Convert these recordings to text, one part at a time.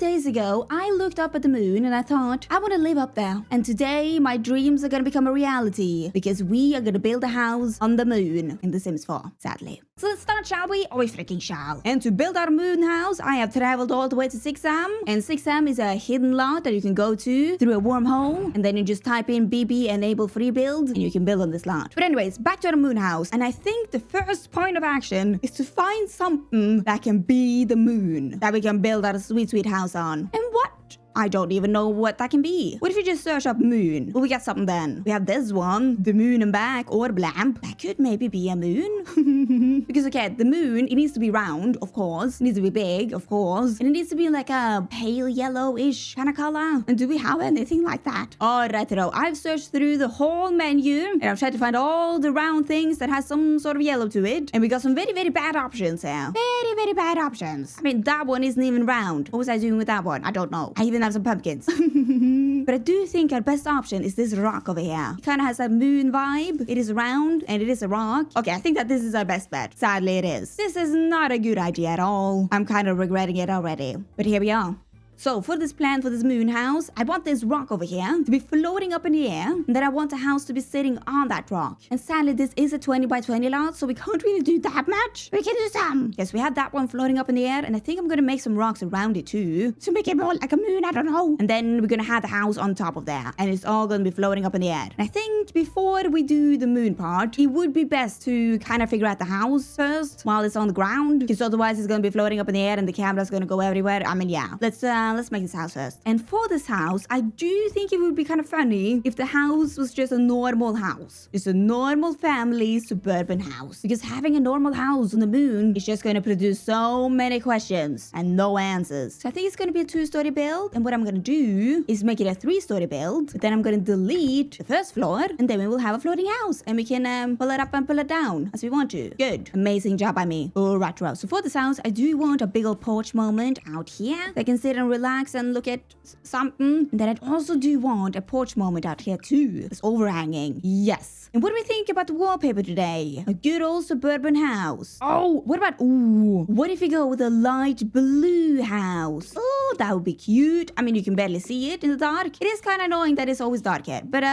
days ago, I looked up at the moon and I thought, I want to live up there. And today, my dreams are going to become a reality because we are going to build a house on the moon in The Sims 4, sadly. So let's start, shall we? Oh, we freaking shall. And to build our moon house, I have traveled all the way to 6M. And 6M is a hidden lot that you can go to through a wormhole. And then you just type in BB enable free build and you can build on this lot. But anyways, back to our moon house. And I think the first point of action is to find something that can be the moon that we can build our sweet, sweet house on. And what? I don't even know what that can be. What if you just search up moon? Will we get something then? We have this one, the moon and back, or blamp. That could maybe be a moon. Because okay, the moon, it needs to be round, of course. It needs to be big, of course. And it needs to be like a pale yellowish kind of color. And do we have anything like that? Alright, I've searched through the whole menu and I've tried to find all the round things that has some sort of yellow to it. And we got some very, very bad options here. Very, very bad options. I mean, that one isn't even round. What was I doing with that one? I don't know. I even have some pumpkins. But I do think our best option is this rock over here. It kind of has a moon vibe. It is round and it is a rock. Okay, I think that this is our best bet. Sadly, it is. This is not a good idea at all. I'm kind of regretting it already. But here we are. So for this plan for this moon house, I want this rock over here to be floating up in the air. And then I want the house to be sitting on that rock. And sadly, this is a 20 by 20 lot, so we can't really do that much. We can do some. Yes, we have that one floating up in the air. And I think I'm going to make some rocks around it too. To make it more like a moon, I don't know. And then we're going to have the house on top of there. And it's all going to be floating up in the air. And I think before we do the moon part, it would be best to kind of figure out the house first while it's on the ground. Because otherwise it's going to be floating up in the air and the camera's going to go everywhere. I mean, yeah. Let's make this house first. And for this house, I do think it would be kind of funny if the house was just a normal house. Just a normal family suburban house. Because having a normal house on the moon is just going to produce so many questions and no answers. So I think it's going to be a 2-story build. And what I'm going to do is make it a 3-story build. But then I'm going to delete the first floor and then we will have a floating house. And we can pull it up and pull it down as we want to. Good. Amazing job by me. Alright, so for this house, I do want a big old porch moment out here. I can sit and relax and look at something. And then I also do want a porch moment out here too. It's overhanging. Yes. And what do we think about the wallpaper today? A good old suburban house. Oh, what about, what if we go with a light blue house? Oh, that would be cute. I mean, you can barely see it in the dark. It is kind of annoying that it's always dark here. But,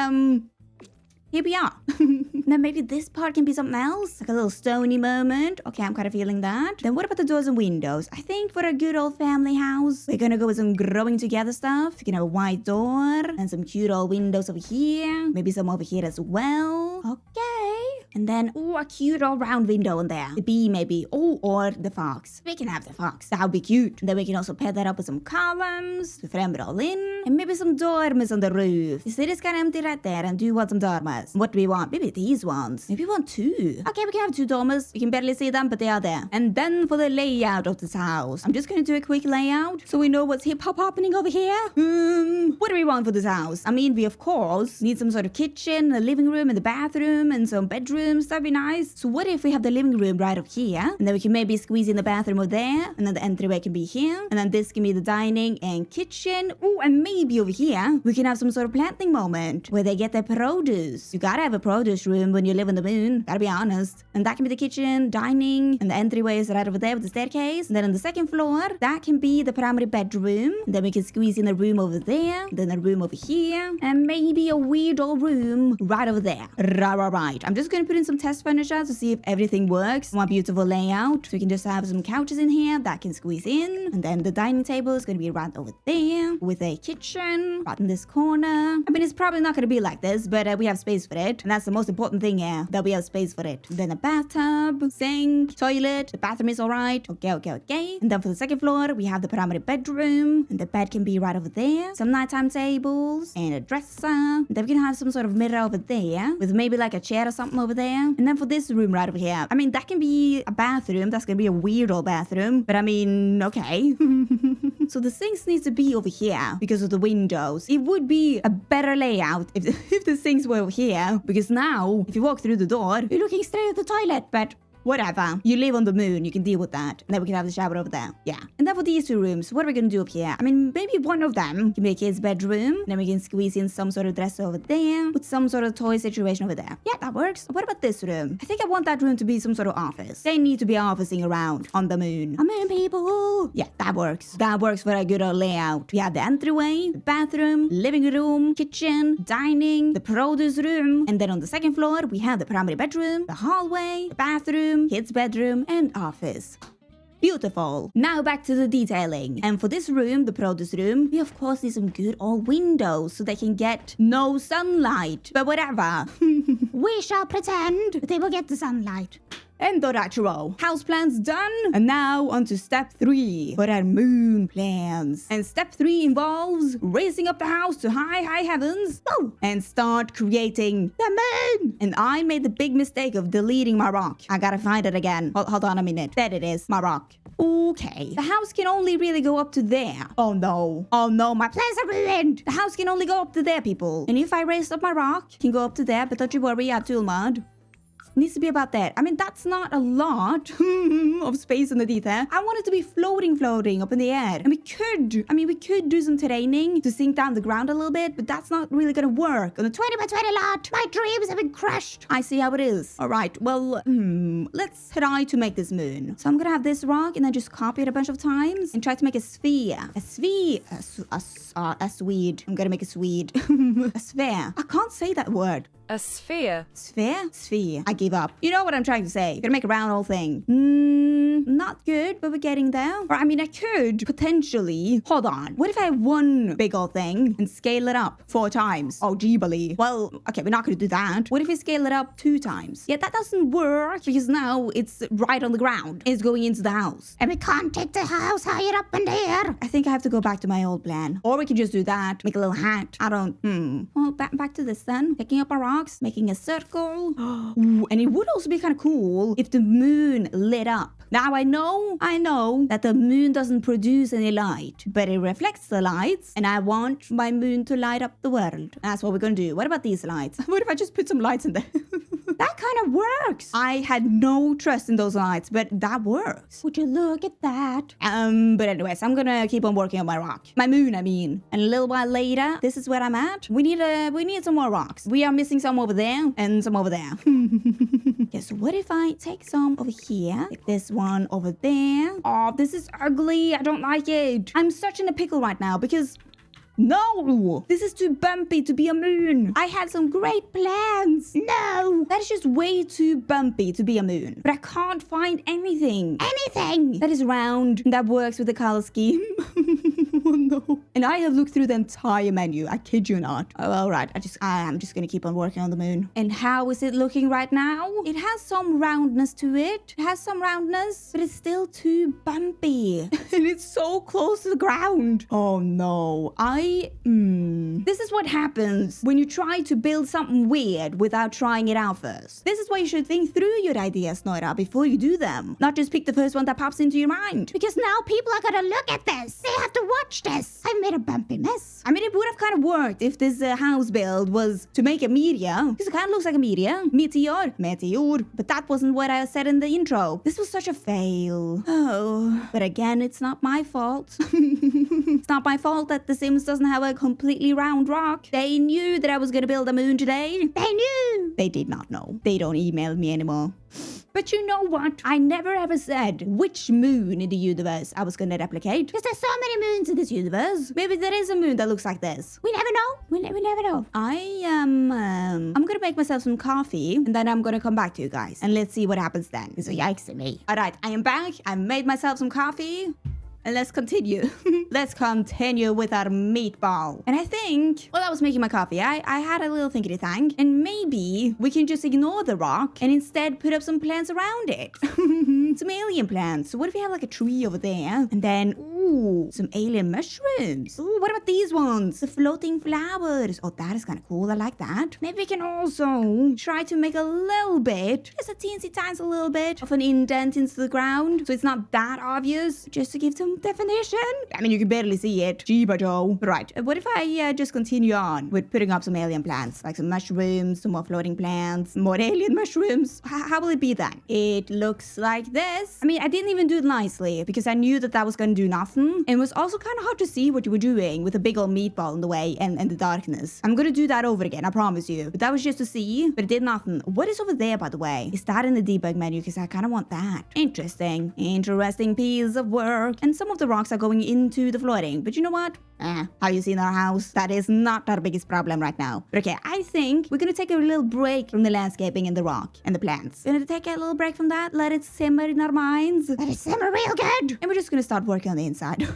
here we are. Now maybe this part can be something else, like a little stony moment. Okay, I'm kind of feeling that. Then what about the doors and windows? I think for a good old family house, we're gonna go with some growing together stuff. You can have a white door and some cute old windows over here. Maybe some over here as well. Okay. And then, a cute old round window in there. The bee maybe. Or the fox. We can have the fox. That would be cute. And then we can also pair that up with some columns to frame it all in. And maybe some dormers on the roof. You see, it's kind of empty right there. And do you want some dormers? What do we want? Maybe these ones. Maybe we want 2. Okay, we can have 2 dormers. We can barely see them, but they are there. And then for the layout of this house, I'm just going to do a quick layout so we know what's hip-hop happening over here. What do we want for this house? I mean, we of course need some sort of kitchen, a living room, and the bathroom, and some bedrooms. That'd be nice. So what if we have the living room right up here? And then we can maybe squeeze in the bathroom over there. And then the entryway can be here. And then this can be the dining and kitchen. And maybe over here, we can have some sort of planting moment where they get their produce. You gotta have a produce room when you live on the moon. Gotta be honest. And that can be the kitchen, dining, and the entryway is right over there with the staircase. And then on the second floor, that can be the primary bedroom. And then we can squeeze in a room over there. Then a room over here. And maybe a weird old room right over there. Right. I'm just gonna put in some test furniture to see if everything works. One beautiful layout. So we can just have some couches in here that can squeeze in. And then the dining table is gonna be right over there with a kitchen right in this corner. I mean, it's probably not gonna be like this, but we have space for it. And that's the most important thing here, that we have space for it. And then a bathtub, sink, toilet. The bathroom is alright. Okay. And then for the second floor, we have the primary bedroom. And the bed can be right over there. Some nighttime tables and a dresser. And then we can have some sort of mirror over there with maybe like a chair or something over there. And then for this room right over here, I mean, that can be a bathroom. That's gonna be a weird old bathroom. But I mean, okay. So the sinks needs to be over here because of the windows. It would be a better layout if the sinks were over here. Because now, if you walk through the door, you're looking straight at the toilet. But whatever. You live on the moon, you can deal with that. And then we can have the shower over there. Yeah. And then for these two rooms, what are we gonna do up here? I mean, maybe one of them can be a kid's bedroom. And then we can squeeze in some sort of dresser over there with some sort of toy situation over there. Yeah, that works. What about this room? I think I want that room to be some sort of office. They need to be officing around on the moon. A moon, people. Yeah, that works. That works for a good old layout. We have the entryway, the bathroom, living room, kitchen, dining, the produce room. And then on the second floor, we have the primary bedroom, the hallway, the bathroom, kids' bedroom, and office. Beautiful. Now back to the detailing. And for this room, the produce room, we of course need some good old windows so they can get no sunlight. But whatever. We shall pretend they will get the sunlight. And the retro. House plans done. And now on to step 3 for our moon plans. And step 3 involves raising up the house to high heavens. Oh, and start creating the moon. And I made the big mistake of deleting my rock. I gotta find it again. Hold on a minute. There it is, my rock. Okay. The house can only really go up to there. Oh no. Oh no, my plans are ruined. The house can only go up to there, people. And if I raise up my rock, it can go up to there, but don't you worry, I have tool mod. Needs to be about that. I mean, that's not a lot of space underneath there. I want it to be floating up in the air. And we could do some terraining to sink down the ground a little bit, but that's not really gonna work. On the 20 by 20 lot, my dreams have been crushed. I see how it is. All right, well, let's try to make this moon. So I'm gonna have this rock and then just copy it a bunch of times and try to make a sphere. A Swede. I'm gonna make a Swede. A sphere. I can't say that word. A sphere. Sphere? Sphere. I give up. You know what I'm trying to say. Gonna make a round old thing. Not good, but we're getting there. Or I mean, I could potentially... Hold on. What if I have one big old thing and scale it up 4 times? Oh, Ghibli. Well, okay, we're not gonna do that. What if we scale it up 2 times? Yeah, that doesn't work because now it's right on the ground. It's going into the house. And we can't take the house higher up in there. I think I have to go back to my old plan. Or we can just do that. Make a little hat. I don't... Well, back to this then. Picking up our rocks. Making a circle. Ooh, and it would also be kind of cool if the moon lit up. Now I know that the moon doesn't produce any light, but it reflects the lights, and I want my moon to light up the world. That's what we're gonna do. What about these lights? What if I just put some lights in there? That kind of works. I had no trust in those lights, but that works. Would you look at that? But anyways, I'm gonna keep on working on my rock. My moon, I mean. And a little while later, this is where I'm at. We need some more rocks. We are missing some over there and some over there. Okay, so what if I take some over here? Take this one over there. Oh, this is ugly. I don't like it. I'm such in a pickle right now because... No! This is too bumpy to be a moon. I had some great plans. No! That is just way too bumpy to be a moon. But I can't find anything. Anything! That is round. That works with the color scheme. Oh no. And I have looked through the entire menu. I kid you not. Oh, all right. I'm just gonna keep on working on the moon. And how is it looking right now? It has some roundness to it. It has some roundness, but it's still too bumpy. And it's so close to the ground. Oh no. This is what happens when you try to build something weird without trying it out first. This is why you should think through your ideas, Nora, before you do them. Not just pick the first one that pops into your mind. Because now people are gonna look at this. They have to watch this. I've made a bumpy mess. I mean, it would have kind of worked if this house build was to make a meteor. Because it kind of looks like a meteor. Meteor. But that wasn't what I said in the intro. This was such a fail. Oh. But again, it's not my fault. It's not my fault that The Sims doesn't have a completely round rock. They knew that I was gonna build a moon today. They knew. They did not know. They don't email me anymore. But you know what? I never ever said which moon in the universe I was gonna replicate. Because there's so many moons in this universe. Maybe there is a moon that looks like this. We never know. We never know. I'm gonna make myself some coffee and then I'm gonna come back to you guys. And let's see what happens then. So yikes at me. Alright, I am back. I made myself some coffee. And let's continue. Let's continue with our meatball. And I think, while I was making my coffee, I had a little thinkity think. And maybe we can just ignore the rock and instead put up some plants around it. Some alien plants. So what if we have like a tree over there? And then, Ooh, some alien mushrooms. Ooh, what about these ones? The floating flowers. Oh, that is kind of cool. I like that. Maybe we can also try to make a little bit, just a teensy tiny little bit of an indent into the ground, so it's not that obvious, just to give some definition. I mean, you can barely see it. Gee, but oh. Right, what if I just continue on with putting up some alien plants, like some mushrooms, some more floating plants, more alien mushrooms? How will it be then? It looks like this. I mean, I didn't even do it nicely because I knew that was going to do nothing, and it was also kind of hard to see what you were doing with a big old meatball in the way and the darkness. I'm gonna do that over again, I promise you. But that was just to see, but it did nothing. What is over there, by the way? Is that in the debug menu? Because I kind of want that. Interesting piece of work. And some of the rocks are going into the flooring, but you know what? Have you seen our house? That is not our biggest problem right now. But okay, I think we're gonna take a little break from the landscaping and the rock and the plants. We're gonna take a little break from that, let it simmer in our minds. Let it simmer real good. And we're just gonna start working on the inside.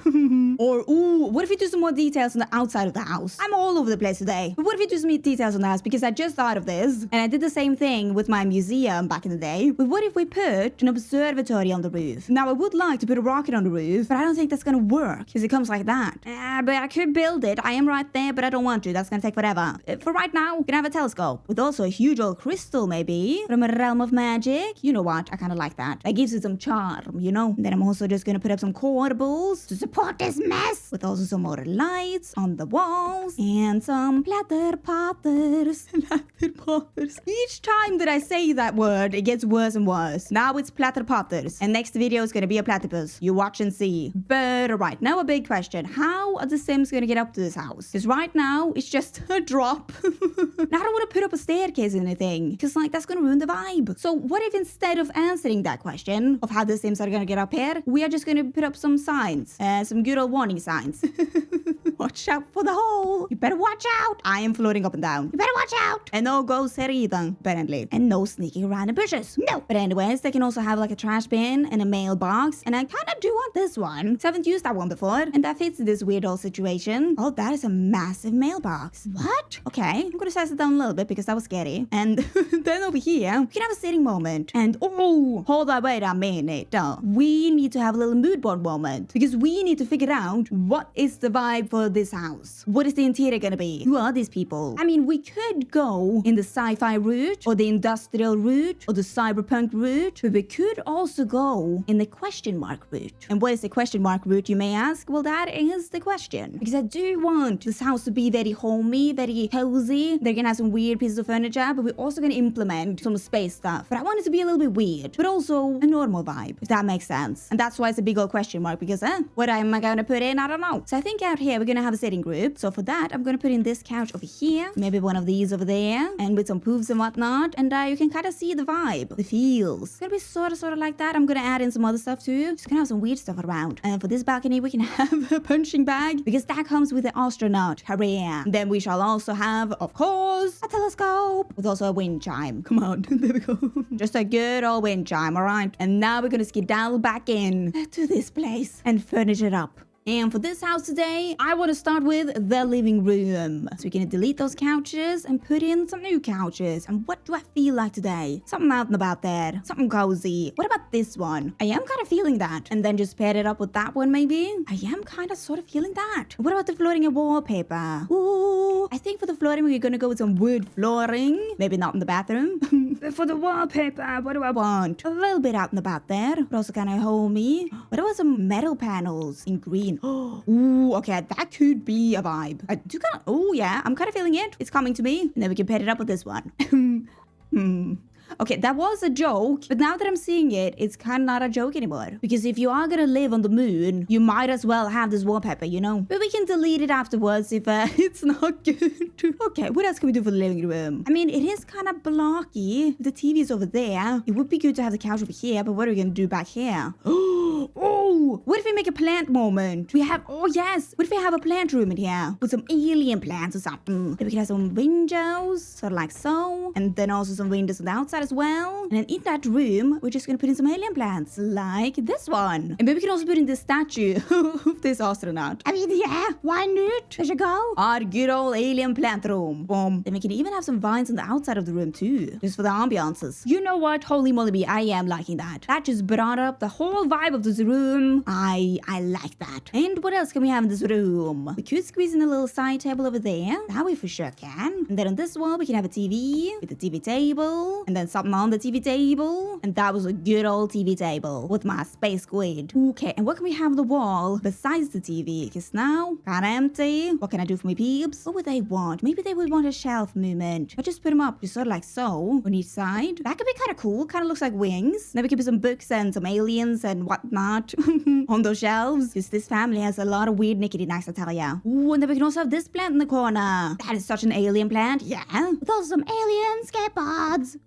Or, ooh, what if we do some more details on the outside of the house? I'm all over the place today. But what if we do some details on the house? Because I just thought of this, and I did the same thing with my museum back in the day. But what if we put an observatory on the roof? Now, I would like to put a rocket on the roof, but I don't think that's gonna work, because it comes like that. But I could build it. I am right there, but I don't want to. That's gonna take forever. For right now, we're gonna have a telescope, with also a huge old crystal, maybe, from a realm of magic. You know what? I kind of like that. That gives it some charm, you know? And then I'm also just gonna put up some corbels to support this mess, with also some more lights on the walls and some platter potters. Platter potters. Each time that I say that word, it gets worse and worse. Now it's platter potters, and next video is gonna be a platypus. You watch and see. But right now, a big question: how are the Sims gonna get up to this house? Because right now it's just a drop. Now I don't want to put up a staircase or anything, because like that's gonna ruin the vibe. So what if instead of answering that question of how the Sims are gonna get up here, we are just gonna put up some signs, some good old warning signs. Watch out for the hole. You better watch out. I am floating up and down. You better watch out. And no ghosts here either, apparently. And no sneaking around in bushes. No. But anyways, they can also have like a trash bin and a mailbox. And I kind of do want this one. So I haven't used that one before. And that fits this weird old situation. Oh, that is a massive mailbox. What? Okay. I'm gonna size it down a little bit because that was scary. And then over here, we can have a sitting moment. And oh, hold on, wait a minute. We need to have a little mood board moment, because we need to figure out what is the vibe for this house. What is the interior gonna be? Who are these people? I mean, we could go in the sci-fi route, or the industrial route, or the cyberpunk route, but we could also go in the question mark route. And what is the question mark route, you may ask? Well, that is the question. Because I do want this house to be very homey, very cozy. They're gonna have some weird pieces of furniture, but we're also gonna implement some space stuff. But I want it to be a little bit weird, but also a normal vibe, if that makes sense. And that's why it's a big old question mark, because what am I gonna put in? I don't know. So I think out here we're gonna have a sitting group. So for that, I'm gonna put in this couch over here, maybe one of these over there, and with some poofs and whatnot, and you can kind of see the vibe, the feels. It's gonna be sort of like that. I'm gonna add in some other stuff too. Just gonna have some weird stuff around. And for this balcony, we can have a punching bag, because that comes with the astronaut. Hooray. Then we shall also have, of course, a telescope with also a wind chime. Come on, there we go. Just a good old wind chime, all right? And now we're gonna skedaddle back in to this place and furnish it up. And for this house today, I want to start with the living room. So we're going to delete those couches and put in some new couches. And what do I feel like today? Something out and about there. Something cozy. What about this one? I am kind of feeling that. And then just pair it up with that one maybe. I am kind of sort of feeling that. What about the flooring and wallpaper? Ooh, I think for the flooring, we're going to go with some wood flooring. Maybe not in the bathroom. But for the wallpaper, what do I want? A little bit out and about there, but also kind of homey. What about some metal panels in green? Ooh, okay, that could be a vibe. I do kind of, oh yeah, I'm kind of feeling it. It's coming to me. And then we can pair it up with this one. Okay, that was a joke, but now that I'm seeing it, it's kind of not a joke anymore. Because if you are gonna live on the moon, you might as well have this wallpaper, you know? But we can delete it afterwards if it's not good. Okay, what else can we do for the living room? I mean, it is kind of blocky. The TV is over there. It would be good to have the couch over here, but what are we gonna do back here? Oh, what if we make a plant moment? We have, oh yes, what if we have a plant room in here with some alien plants or something? Then we can have some windows, sort of like so, and then also some windows on the outside as well. And then in that room, we're just gonna put in some alien plants, like this one. And maybe we can also put in this statue of this astronaut. I mean, yeah, why not? There you go. Our good old alien plant room. Boom. Then we can even have some vines on the outside of the room too, just for the ambiances. You know what? Holy moly, I am liking that. That just brought up the whole vibe of this room. I like that. And what else can we have in this room? We could squeeze in a little side table over there. That we for sure can. And then on this wall, we can have a TV with a TV table. And then something on the TV table. And that was a good old TV table with my space squid. Okay, and what can we have on the wall besides the TV? Because now, kinda empty. What can I do for my peeps? What would they want? Maybe they would want a shelf movement. I just put them up just sort of like so on each side. That could be kind of cool. Kind of looks like wings. Then we could put some books and some aliens and whatnot on those shelves. Because this family has a lot of weird knickety knacks, I tell ya. Ooh, and then we can also have this plant in the corner. That is such an alien plant. Yeah. With also some alien skateboards.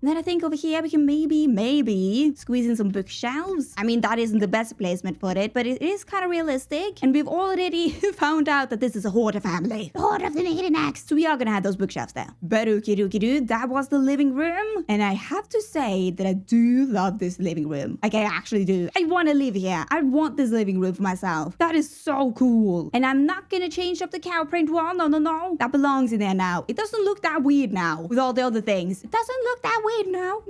And then I think over here we can maybe squeeze in some bookshelves. I mean, that isn't the best placement for it, but it is kind of realistic. And we've already found out that this is a hoarder family. The hoarder of the knickety knacks. So we are gonna have those bookshelves there. But okie dokie dude, that was the living room. And I have to say that I do love this living room. Like I actually do. I want to live here. I want this living room for myself. That is so cool. And I'm not gonna change up the cow print wall. No. That belongs in there now. It doesn't look that weird now with all the other things. It doesn't look that weird. No.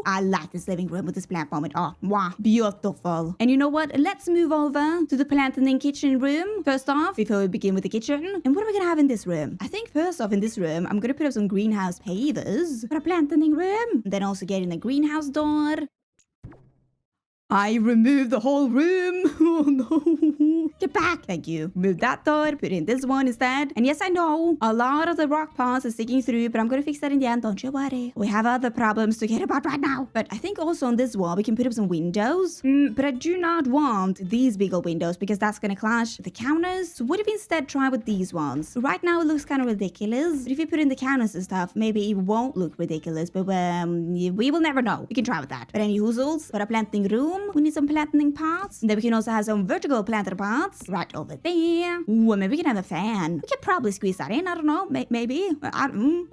I like this living room with this plant moment. Oh, wow, beautiful. And you know what? Let's move over to the planting kitchen room. First off, before we begin with the kitchen. And what are we gonna have in this room? I think first off in this room, I'm gonna put up some greenhouse pavers for a planting room. And then also get in the greenhouse door. I removed the whole room. Oh no. Get back. Thank you. Move that door. Put in this one instead. And yes, I know a lot of the rock parts are sticking through, but I'm going to fix that in the end. Don't you worry. We have other problems to care about right now. But I think also on this wall, we can put up some windows. But I do not want these big old windows because that's going to clash with the counters. So what if we instead try with these ones? Right now, it looks kind of ridiculous. But if you put in the counters and stuff, maybe it won't look ridiculous. But we will never know. We can try with that. But any hoozles for a planting room. We need some planting parts. And then we can also have some vertical planted parts right over there. Ooh, maybe we can have a fan. We could probably squeeze that in. I don't know. Maybe.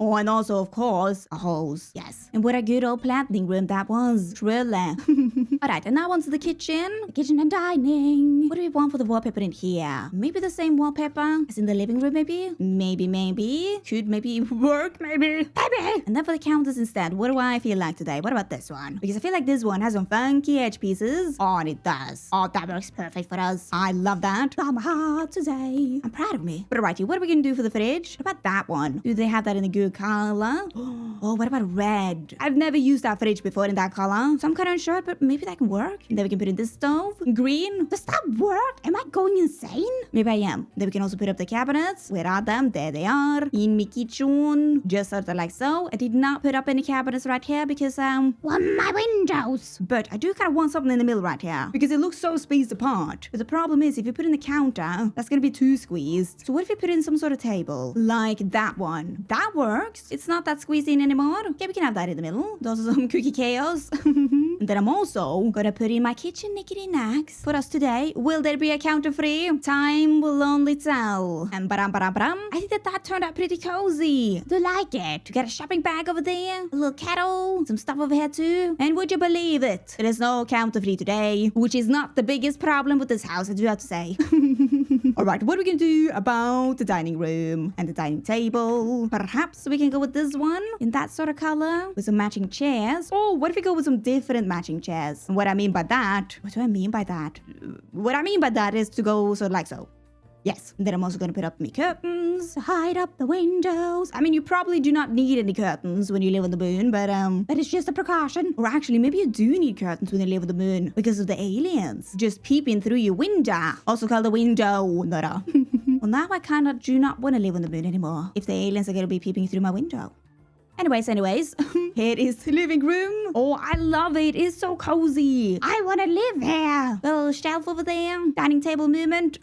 Oh, and also, of course, a hose. Yes. And what a good old planting room that was. Truly. Alright, and now onto the kitchen. The kitchen and dining. What do we want for the wallpaper in here? Maybe the same wallpaper as in the living room, maybe? Maybe. Could maybe work, maybe. And then for the counters instead, what do I feel like today? What about this one? Because I feel like this one has some funky edge pieces. Oh, and it does. Oh, that works perfect for us. I love that. I'm hot today. I'm proud of me. But alrighty, what are we gonna do for the fridge? What about that one? Do they have that in a good color? Oh, what about red? I've never used that fridge before in that color, so I'm kind of unsure, but maybe that can work. And then we can put in this stove. Green. Does that work? Am I going insane? Maybe I am. Then we can also put up the cabinets. Where are them? There they are. In my kitchen. Just sort of like so. I did not put up any cabinets right here because, well, my windows. But I do kind of want something in the middle right here because it looks so spaced apart. But the problem is if you put in the counter, that's gonna be too squeezed. So what if you put in some sort of table like that one? That works. It's not that squeezed in anymore. Okay, we can have that in the middle. Those are some cookie chaos. And then I'm also gonna put in my kitchen knickety knacks for us today. Will there be a counter free? Time will only tell. And I think that turned out pretty cozy. Do you like it? You got a shopping bag over there, a little kettle, some stuff over here too. And would you believe it? There is no counter free today, which is not the biggest problem with this house, I do have to say. Alright, what are we gonna do about the dining room and the dining table? Perhaps we can go with this one in that sort of color with some matching chairs. Or what if we go with some different matching chairs? And what I mean by that, what do I mean by that? What I mean by that is to go sort of like so. Yes, and then I'm also going to put up my curtains, hide up the windows. I mean, you probably do not need any curtains when you live on the moon, but it's just a precaution. Or actually, maybe you do need curtains when you live on the moon because of the aliens just peeping through your window. Also called the window, Nora. Well, now I kind of do not want to live on the moon anymore if the aliens are going to be peeping through my window. Anyways, here is the living room. Oh, I love it. It's so cozy. I want to live here. Little shelf over there. Dining table movement.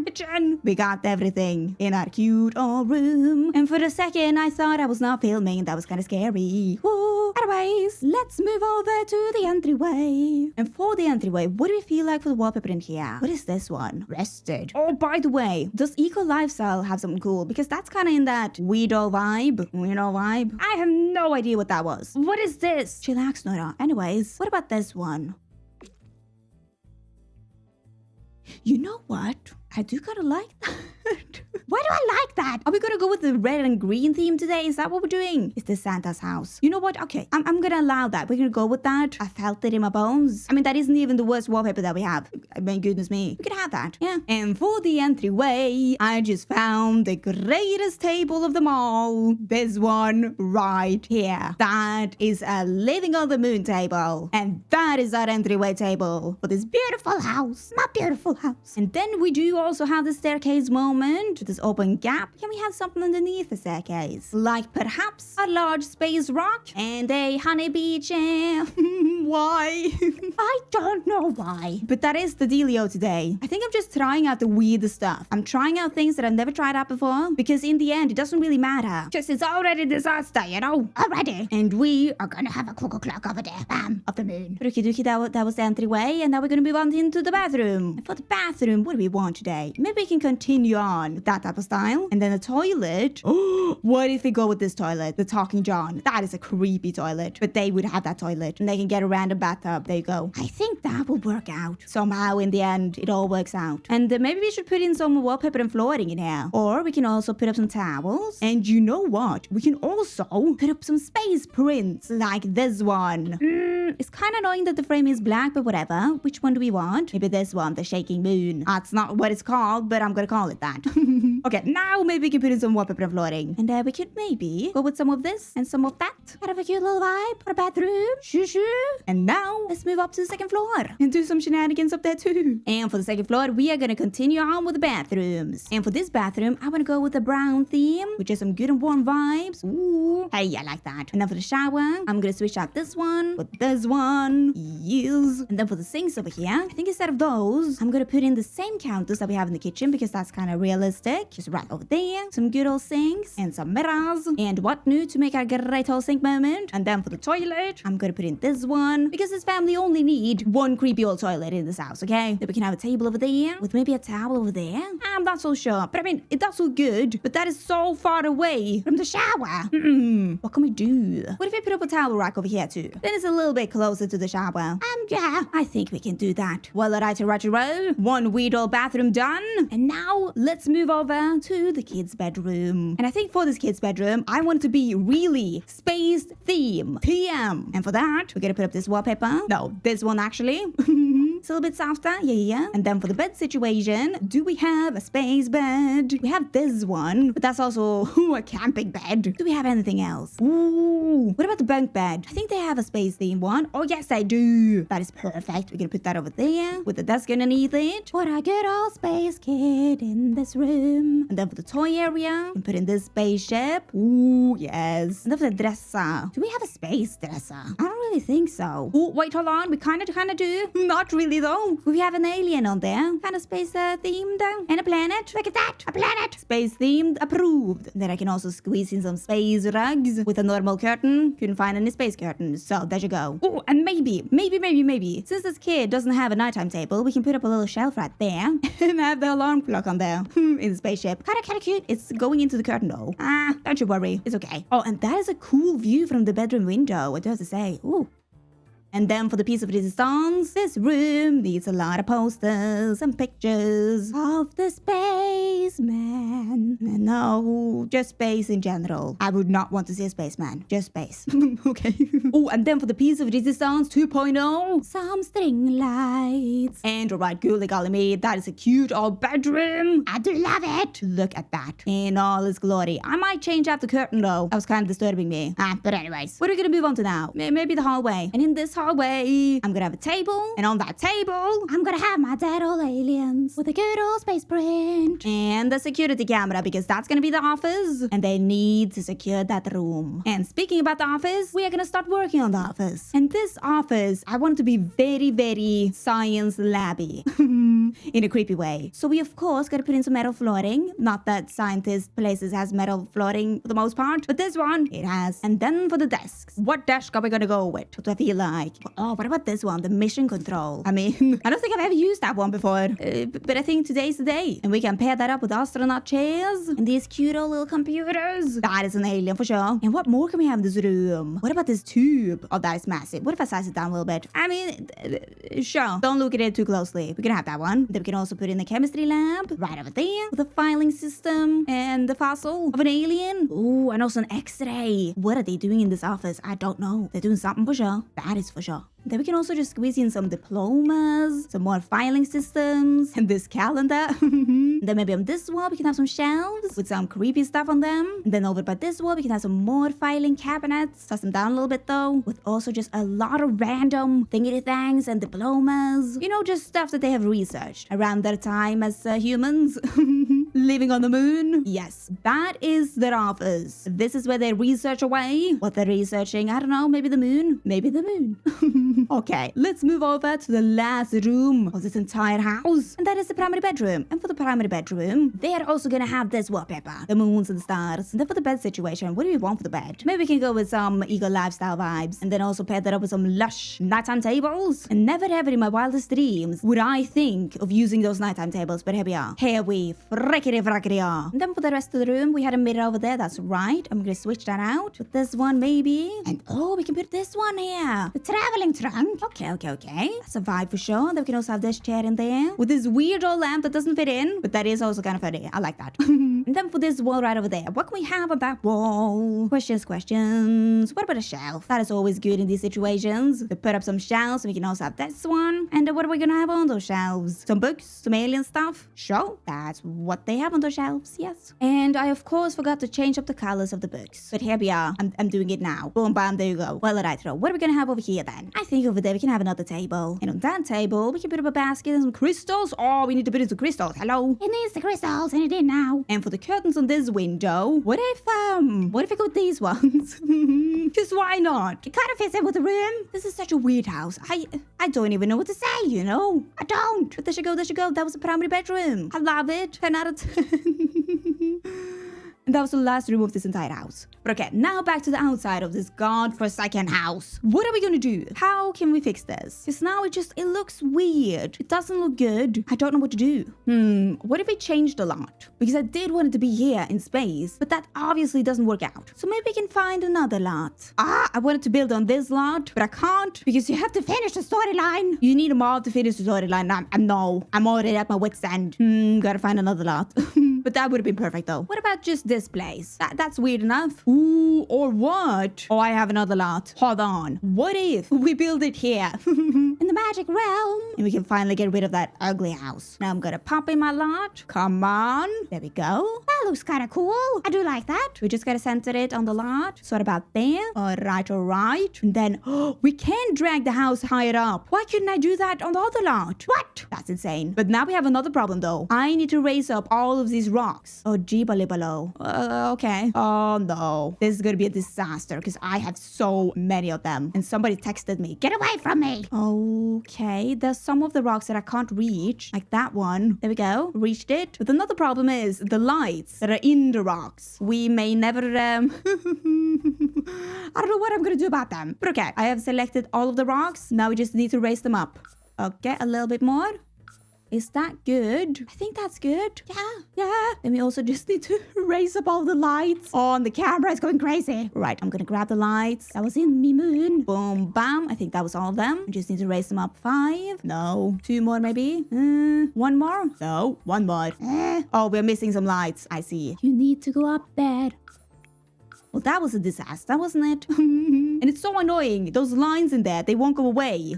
Kitchen. We got everything in our cute old room. And for a second, I thought I was not filming. That was kind of scary. Woo. Anyways, let's move over to the entryway. And for the entryway, what do we feel like for the wallpaper in here? What is this one? Rested. Oh, by the way, does Eco Lifestyle have something cool? Because that's kind of in that weirdo vibe. I have no idea what that was. What is this? Chillax, Nora. Anyways, what about this one? You know what? I do kind of like that. Why do I like that? Are we gonna go with the red and green theme today? Is that what we're doing? Is this Santa's house? You know what? Okay, I'm gonna allow that. We're gonna go with that. I felt it in my bones. I mean, that isn't even the worst wallpaper that we have. I mean, goodness me. We could have that. Yeah. And for the entryway, I just found the greatest table of them all. This one right here. That is a living on the moon table. And that is our entryway table for this beautiful house. My beautiful house. And then we do also have the staircase moment. This open gap. Can we have something underneath the staircase? Like perhaps a large space rock and a honeybee chair. Why? I don't know why. But that is the dealio today. I think I'm just trying out the weirdest stuff. I'm trying out things that I've never tried out before because in the end, it doesn't really matter. Just it's already disaster, you know? Already. And we are gonna have a cuckoo clock over there. Bam. Of the moon. Okie dokie, that was the entryway. And now we're gonna move on into the bathroom. And for the bathroom, what do we want today? Maybe we can continue on with that type of style. And then the toilet. Oh, what if we go with this toilet? The Talking John. That is a creepy toilet. But they would have that toilet. And they can get a random bathtub. There you go. I think that will work out. Somehow in the end, it all works out. And maybe we should put in some wallpaper and flooring in here. Or we can also put up some towels. And you know what? We can also put up some space prints like this one. It's kind of annoying that the frame is black, but whatever. Which one do we want? Maybe this one, the shaking moon. That's not what it's called, but I'm gonna call it that. Okay, now maybe we can put in some wallpaper and flooring. And we could maybe go with some of this and some of that. Kind of a cute little vibe for a bathroom. Shoo shoo. And now let's move up to the second floor and do some shenanigans up there too. And for the second floor, we are gonna continue on with the bathrooms. And for this bathroom, I wanna go with the brown theme, which is some good and warm vibes. Ooh, hey, I like that. And now for the shower, I'm gonna switch out this one with this one. Yes. And then for the sinks over here, I think instead of those, I'm gonna put in the same counters that we have in the kitchen because that's kind of realistic. Just right over there. Some good old sinks and some mirrors. And what new to make our great old sink moment. And then for the toilet, I'm gonna put in this one because this family only need one creepy old toilet in this house, okay? Then we can have a table over there with maybe a towel over there. I'm not so sure, but I mean, it does look good, but that is so far away from the shower. What can we do? What if we put up a towel rack over here too? Then it's a little bit closer to the shower. Yeah, I think we can do that. Well, alright, roll. One weird old bathroom done. And now let's move over to the kids' bedroom. And I think for this kids' bedroom, I want it to be really spaced theme. TM. And for that, we're gonna put up this wallpaper. No, this one actually. It's a little bit softer. Yeah. And then for the bed situation, do we have a space bed? We have this one, but that's also a camping bed. Do we have anything else? Ooh, what about the bunk bed? I think they have a space theme one. Oh, yes, they do. That is perfect. We're gonna put that over there with the desk underneath it. What a good old space kid in this room. And then for the toy area, we can put in this spaceship. Ooh, yes. And then for the dresser, do we have a space dresser? I don't really think so. Oh, wait, hold on. We kind of do. Not really though. We have an alien on there. Kind of space themed. And a planet. Look at that. A planet. Space themed. Approved. Then I can also squeeze in some space rugs with a normal curtain. Couldn't find any space curtains. So there you go. Oh, and maybe. Since this kid doesn't have a nighttime table, we can put up a little shelf right there and have the alarm clock on there in the spaceship. Kind of cute. It's going into the curtain though. Don't you worry. It's okay. Oh, and that is a cool view from the bedroom window. What does it say? Ooh. And then for the piece of resistance, this room needs a lot of posters and pictures of the spaceman. No, just space in general. I would not want to see a spaceman. Just space. Okay. Oh, and then for the piece of resistance 2.0, some string lights. And alright, golly golly me, that is a cute old bedroom. I do love it. Look at that in all its glory. I might change out the curtain though. That was kind of disturbing me. But anyways, what are we gonna move on to now? Maybe the hallway. And in this hallway, I'm gonna have a table, and on that table, I'm gonna have my dead old aliens with a good old space print and the security camera because that's gonna be the office, and they need to secure that room. And speaking about the office, we are gonna start working on the office. And this office, I want it to be very, very science labby in a creepy way. So we of course gotta put in some metal flooring. Not that scientist places has metal flooring for the most part, but this one it has. And then for the desks, what desk are we gonna go with? What do I feel like? like. Oh, what about this one? The mission control. I mean, I don't think I've ever used that one before. But I think today's the day. And we can pair that up with astronaut chairs and these cute old little computers. That is an alien for sure. And what more can we have in this room? What about this tube? Oh, that is massive. What if I size it down a little bit? I mean, sure. Don't look at it too closely. We can have that one. Then we can also put in the chemistry lab right over there with a filing system and the fossil of an alien. Ooh, and also an X-ray. What are they doing in this office? I don't know. They're doing something for sure. That is for sure. Then we can also just squeeze in some diplomas, some more filing systems, and this calendar. Then maybe on this wall we can have some shelves with some creepy stuff on them. And then over by this wall we can have some more filing cabinets. Toss them down a little bit though, with also just a lot of random thingy-thangs and diplomas. You know, just stuff that they have researched around their time as humans. Living on the moon. Yes, that is their office. This is where they research away. What they're researching, I don't know, maybe the moon. Maybe the moon. Okay, let's move over to the last room of this entire house. And that is the primary bedroom. And for the primary bedroom, they're also gonna have this wallpaper. The moons and the stars. And then for the bed situation, what do we want for the bed? Maybe we can go with some eco lifestyle vibes. And then also pair that up with some lush nighttime tables. And never ever in my wildest dreams would I think of using those nighttime tables. But here we are. Here we are. And then for the rest of the room, we had a mirror over there. That's right. I'm gonna switch that out with this one maybe. And oh, we can put this one here. The traveling trunk. Okay. That's a vibe for sure. Then we can also have this chair in there with this weird old lamp that doesn't fit in, but that is also kind of funny. I like that. And then for this wall right over there, what can we have on that wall? Questions. What about a shelf? That is always good in these situations. We put up some shelves. We can also have this one. And what are we gonna have on those shelves? Some books, some alien stuff. Sure, that's what they have on those shelves, yes. And I of course forgot to change up the colors of the books. But here we are. I'm doing it now. Boom, bam, there you go. Well, alright, so what are we gonna have over here then? I think over there we can have another table. And on that table, we can put up a basket and some crystals. Oh, we need to put in some crystals. Hello? It needs the crystals, and it did now. And for the curtains on this window, what if I go with these ones? Because why not? It kind of fits in with the room. This is such a weird house. I don't even know what to say, you know? I don't. But there should go. That was the primary bedroom. I love it. 10 out of 10. And that was the last room of this entire house. But okay, now back to the outside of this godforsaken house. What are we gonna do? How can we fix this? Because now it looks weird. It doesn't look good. I don't know what to do. What if we changed a lot? Because I did want it to be here in space, but that obviously doesn't work out. So maybe we can find another lot. I wanted to build on this lot, but I can't because you have to finish the storyline. You need a mod to finish the storyline. I'm already at my wit's end. Gotta find another lot. But that would have been perfect though. What about just this place? That's weird enough. Ooh, or what? Oh, I have another lot. Hold on. What if we build it here? In the magic realm. And we can finally get rid of that ugly house. Now I'm gonna pop in my lot. Come on. There we go. That looks kind of cool. I do like that. We just gotta center it on the lot. Sort about there. All right. And then we can drag the house higher up. Why couldn't I do that on the other lot? What? That's insane. But now we have another problem though. I need to raise up all of these rocks. Oh, below. Okay. Oh no. This is gonna be a disaster because I have so many of them. And somebody texted me, get away from me. Okay. There's some of the rocks that I can't reach. Like that one. There we go. Reached it. But another problem is the lights that are in the rocks. We may never, I don't know what I'm gonna do about them. But okay. I have selected all of the rocks. Now we just need to raise them up. Okay. A little bit more. Is that good? I think that's good. Yeah. Then we also just need to raise up all the lights. Oh, and the camera is going crazy. Right, I'm gonna grab the lights. That was in me moon. Boom, bam. I think that was all of them. I just need to raise them up 5. No. 2 more maybe. 1 more. No. 1 more. Oh, we're missing some lights. I see. You need to go up there. Well, that was a disaster, wasn't it? And it's so annoying. Those lines in there, they won't go away.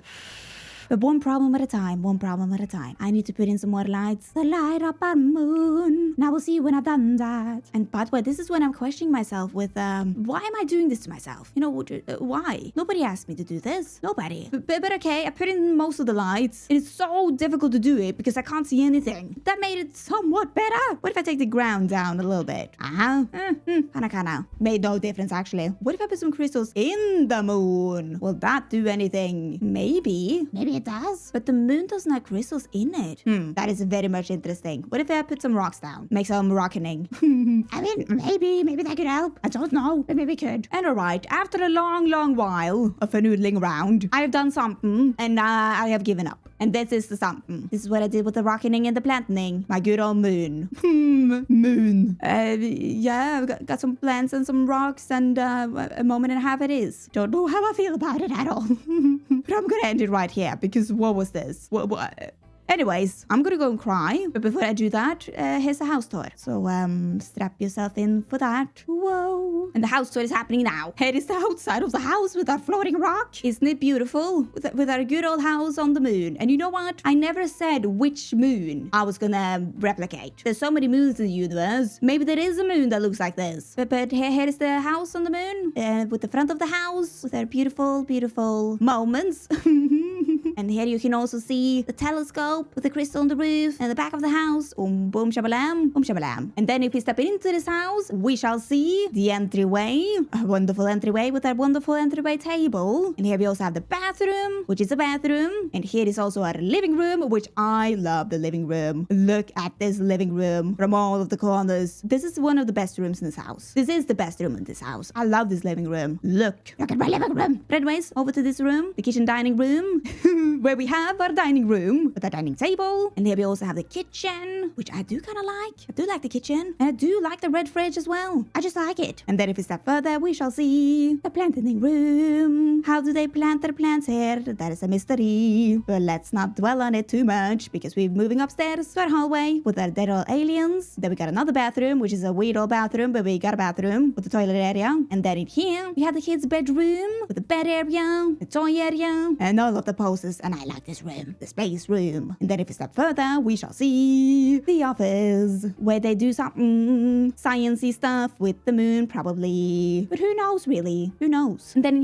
But one problem at a time. I need to put in some more lights to light up our moon. Now we'll see when I've done that. And by the way, this is when I'm questioning myself with, why am I doing this to myself? You know, why? Nobody asked me to do this. Nobody. But okay, I put in most of the lights. It is so difficult to do it because I can't see anything. That made it somewhat better. What if I take the ground down a little bit? Kinda. Made no difference, actually. What if I put some crystals in the moon? Will that do anything? Maybe it does. But the moon doesn't have crystals in it. That is very much interesting. What if I put some rocks down? Makes make some rocketing. I mean, maybe that could help. I don't know, but maybe it could. And alright, after a long while of noodling around, I have done something, and I have given up. And this is the something. This is what I did with the rocketing and the planting. My good old moon. Moon. Yeah, I've got some plants and some rocks, and a moment and a half it is. Don't know how I feel about it at all. But I'm gonna end it right here, because what was this? What? Anyways, I'm gonna go and cry, but before I do that, here's the house tour. So, strap yourself in for that. Whoa. And the house tour is happening now. Here is the outside of the house with our floating rock. Isn't it beautiful? With our good old house on the moon. And you know what? I never said which moon I was gonna replicate. There's so many moons in the universe. Maybe there is a moon that looks like this. But here is the house on the moon, with the front of the house, with our beautiful moments. And here you can also see the telescope with the crystal on the roof and the back of the house. Boom shabalam, boom shabalam. And then if we step into this house, we shall see the entryway. A wonderful entryway with our wonderful entryway table. And here we also have the bathroom, which is a bathroom. And here is also our living room, which I love the living room. Look at this living room from all of the corners. This is one of the best rooms in this house. This is the best room in this house. I love this living room. Look at my living room. But anyways, over to this room, the kitchen dining room. Where we have our dining room with our dining table. And here we also have the kitchen, which I do kind of like. I do like the kitchen. And I do like the red fridge as well. I just like it. And then if we step further, we shall see the planting room. How do they plant their plants here? That is a mystery. But let's not dwell on it too much, because we're moving upstairs to our hallway with our dead old aliens. Then we got another bathroom, which is a weird old bathroom, but we got a bathroom with the toilet area. And then in here, we have the kids' bedroom with the bed area, the toy area, and all of the poses. And I like this room, the space room. And then if we step further, we shall see the office, where they do something sciencey stuff with the moon, probably. But who knows, really? Who knows? And then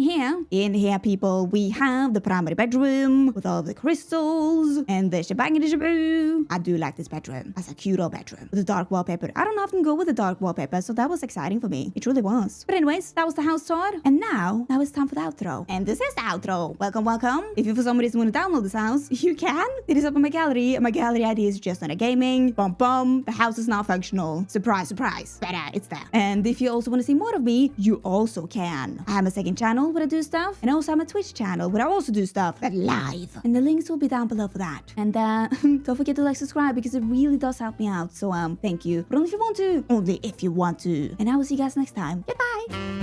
in here, people, we have the primary bedroom with all of the crystals and the shebang and the shaboo. I do like this bedroom. That's a cute old bedroom with the dark wallpaper. I don't often go with the dark wallpaper, so that was exciting for me. It truly was. But anyways, that was the house tour. And now it's time for the outro. And this is the outro. Welcome. If you for some reason want to download this house, you can. It is up on my gallery. My gallery ID is JustNoraGaming. Bum. The house is now functional. Surprise. But it's there. And if you also want to see more of me, you also can. I have a second channel where I do stuff, and I also have a Twitch channel where I also do stuff, but live. And the links will be down below for that. And don't forget to subscribe, because it really does help me out. So thank you. But only if you want to. And I will see you guys next time. Goodbye.